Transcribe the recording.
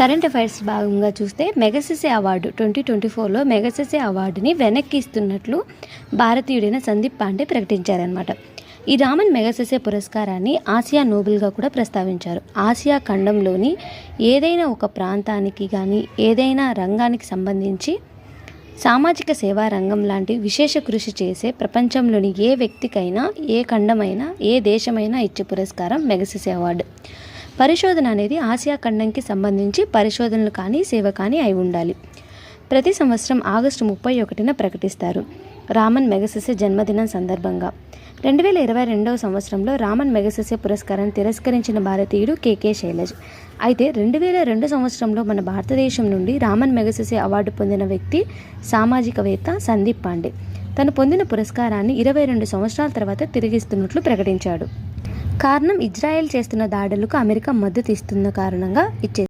Current affairs భాగంగా చూస్తే Magsaysay award 2024లో Magsaysay అవార్డుని వెనక్కి ఇస్తున్నట్లు భారతీయుడైన సందీప్ పాండే ప్రకటించారనమాట. ఈ రామన్ మెగాసెసే పురస్కారాన్ని ఆసియా నోబెల్గా కూడా ప్రస్తావించారు. ఆసియా ఖండంలోని ఏదైనా ఒక ప్రాంతానికి కానీ ఏదైనా రంగానికి సంబంధించి సామాజిక సేవా రంగం లాంటి విశేష కృషి చేసే ప్రపంచంలోని ఏ వ్యక్తికైనా ఏ ఖండమైనా ఏ దేశమైనా ఇచ్చే పురస్కారం మెగాసెసే అవార్డు. పరిశోధన అనేది ఆసియా ఖండంకి సంబంధించి పరిశోధనలు కానీ సేవ కానీ అయి ఉండాలి. ప్రతి సంవత్సరం ఆగస్టు 31న ప్రకటిస్తారు. రామన్ మెగాసెసే జన్మదినం సందర్భంగా 2022వ సంవత్సరంలో రామన్ మెగాసెసే పురస్కారాన్ని తిరస్కరించిన భారతీయుడు కేకే శైలజ్. అయితే 2002 సంవత్సరంలో మన భారతదేశం నుండి రామన్ మెగాసెసే అవార్డు పొందిన వ్యక్తి సామాజికవేత్త సందీప్ పాండే. తను పొందిన పురస్కారాన్ని 22 సంవత్సరాల తర్వాత తిరిగిస్తున్నట్లు ప్రకటించాడు. కారణం ఇజ్రాయెల్ చేస్తున్న దాడులకు అమెరికా మద్దతు ఇస్తున్న కారణంగా ఇచ్చే